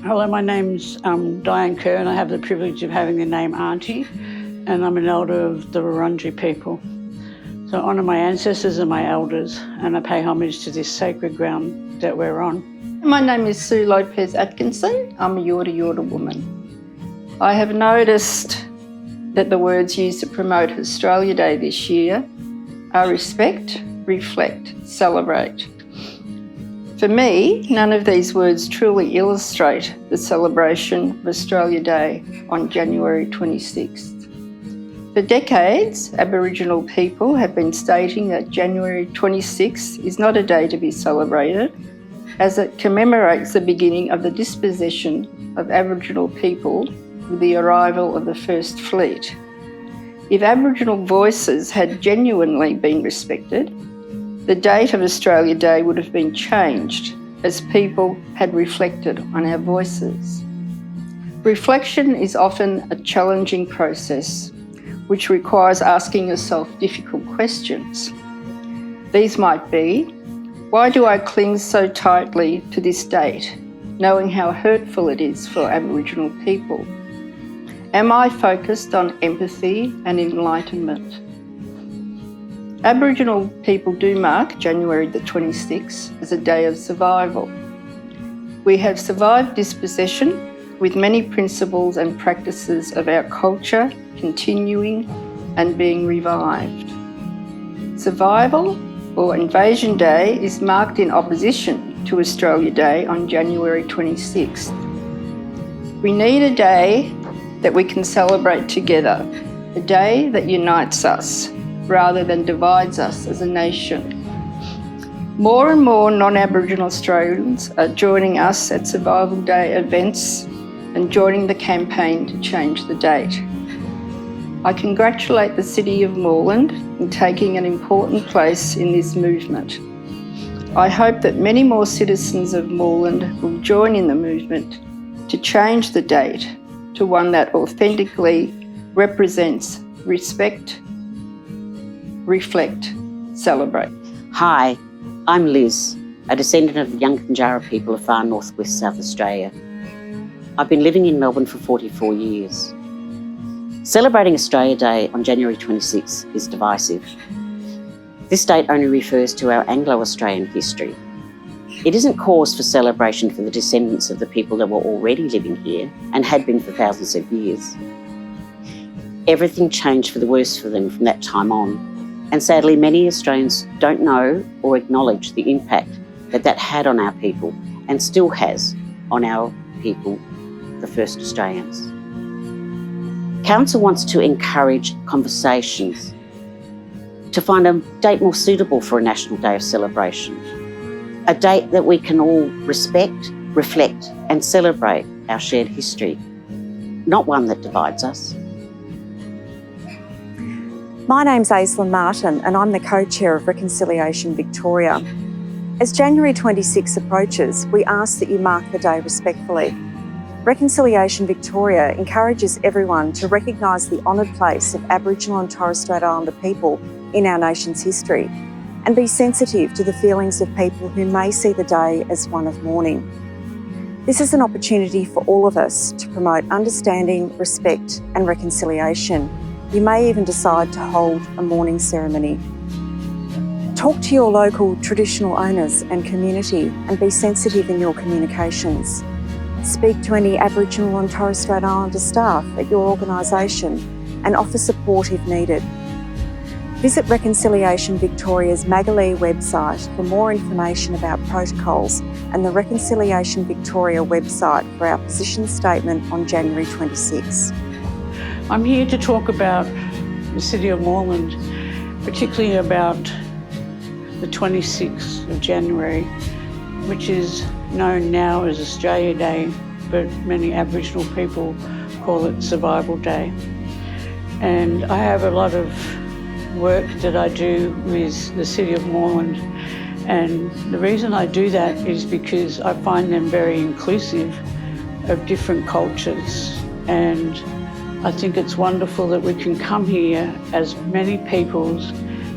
Hello, my name's Di Kerr and I have the privilege of having the name Aunty, and I'm an elder of the Wurundjeri people. So I honour my ancestors and my elders, and I pay homage to this sacred ground that we're on. My name is Sue Lopez Atkinson. I'm a Yorta woman. I have noticed that the words used to promote Australia Day this year are respect, reflect, celebrate. For me, none of these words truly illustrate the celebration of Australia Day on January 26th. For decades, Aboriginal people have been stating that January 26th is not a day to be celebrated, as it commemorates the beginning of the dispossession of Aboriginal people with the arrival of the First Fleet. If Aboriginal voices had genuinely been respected, the date of Australia Day would have been changed as people had reflected on our voices. Reflection is often a challenging process, which requires asking yourself difficult questions. These might be, why do I cling so tightly to this date, knowing how hurtful it is for Aboriginal people? Am I focused on empathy and enlightenment? Aboriginal people do mark January the 26th as a day of survival. We have survived dispossession with many principles and practices of our culture continuing and being revived. Survival or Invasion Day is marked in opposition to Australia Day on January 26th. We need a day that we can celebrate together, a day that unites us rather than divides us as a nation. More and more non-Aboriginal Australians are joining us at Survival Day events and joining the campaign to change the date. I congratulate the City of Moreland in taking an important place in this movement. I hope that many more citizens of Moreland will join in the movement to change the date to one that authentically represents respect, reflect, celebrate. Hi, I'm Liz, a descendant of the Wurundjeri people of far northwest South Australia. I've been living in Melbourne for 44 years. Celebrating Australia Day on January 26 is divisive. This date only refers to our Anglo-Australian history. It isn't cause for celebration for the descendants of the people that were already living here and had been for thousands of years. Everything changed for the worse for them from that time on. And sadly, many Australians don't know or acknowledge the impact that had on our people and still has on our people, the first Australians. Council wants to encourage conversations to find a date more suitable for a National Day of celebration, a date that we can all respect, reflect and celebrate our shared history, not one that divides us. My name's Aislinn Martin and I'm the co-chair of Reconciliation Victoria. As January 26 approaches, we ask that you mark the day respectfully. Reconciliation Victoria encourages everyone to recognise the honoured place of Aboriginal and Torres Strait Islander people in our nation's history and be sensitive to the feelings of people who may see the day as one of mourning. This is an opportunity for all of us to promote understanding, respect and reconciliation. You may even decide to hold a mourning ceremony. Talk to your local traditional owners and community and be sensitive in your communications. Speak to any Aboriginal and Torres Strait Islander staff at your organisation and offer support if needed. Visit Reconciliation Victoria's Magalee website for more information about protocols and the Reconciliation Victoria website for our position statement on January 26. I'm here to talk about the City of Moreland, particularly about the 26th of January, which is known now as Australia Day, but many Aboriginal people call it Survival Day. And I have a lot of work that I do with the City of Moreland, and the reason I do that is because I find them very inclusive of different cultures, and I think it's wonderful that we can come here as many peoples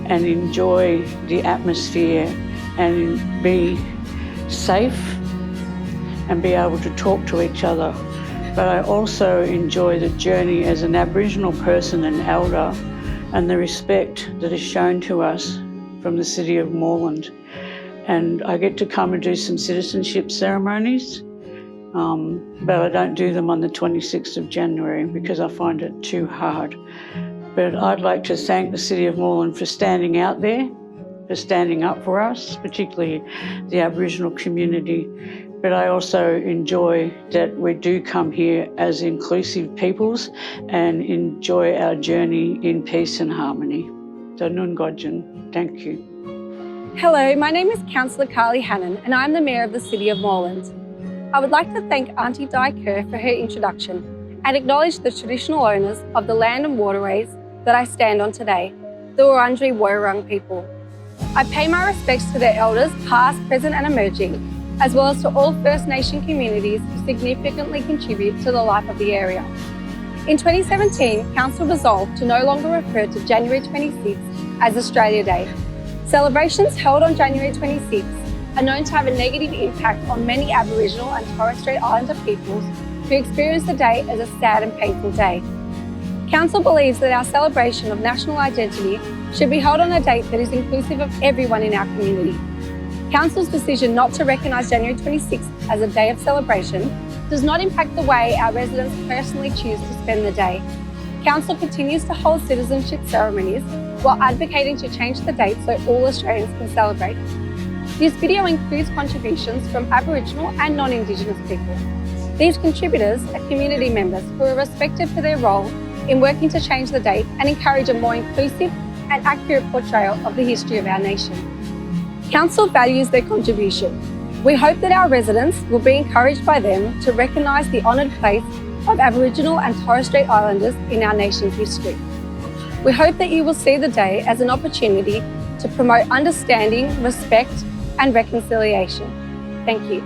and enjoy the atmosphere and be safe and be able to talk to each other. But I also enjoy the journey as an Aboriginal person and elder, and the respect that is shown to us from the City of Moreland. And I get to come and do some citizenship ceremonies, but I don't do them on the 26th of January because I find it too hard. But I'd like to thank the City of Moreland for standing out there, for standing up for us, particularly the Aboriginal community. But I also enjoy that we do come here as inclusive peoples and enjoy our journey in peace and harmony. So Nungodjan, thank you. Hello, my name is Councillor Carli Hannan and I'm the Mayor of the City of Moreland. I would like to thank Aunty Di Kerr for her introduction and acknowledge the traditional owners of the land and waterways that I stand on today, the Wurundjeri Woi-wurrung people. I pay my respects to their elders, past, present and emerging, as well as to all First Nation communities who significantly contribute to the life of the area. In 2017, Council resolved to no longer refer to January 26th as Australia Day. Celebrations held on January 26th are known to have a negative impact on many Aboriginal and Torres Strait Islander peoples who experience the day as a sad and painful day. Council believes that our celebration of national identity should be held on a date that is inclusive of everyone in our community. Council's decision not to recognise January 26th as a day of celebration does not impact the way our residents personally choose to spend the day. Council continues to hold citizenship ceremonies while advocating to change the date so all Australians can celebrate. This video includes contributions from Aboriginal and non-Indigenous people. These contributors are community members who are respected for their role in working to change the date and encourage a more inclusive and accurate portrayal of the history of our nation. Council values their contribution. We hope that our residents will be encouraged by them to recognise the honoured place of Aboriginal and Torres Strait Islanders in our nation's history. We hope that you will see the day as an opportunity to promote understanding, respect and reconciliation. Thank you.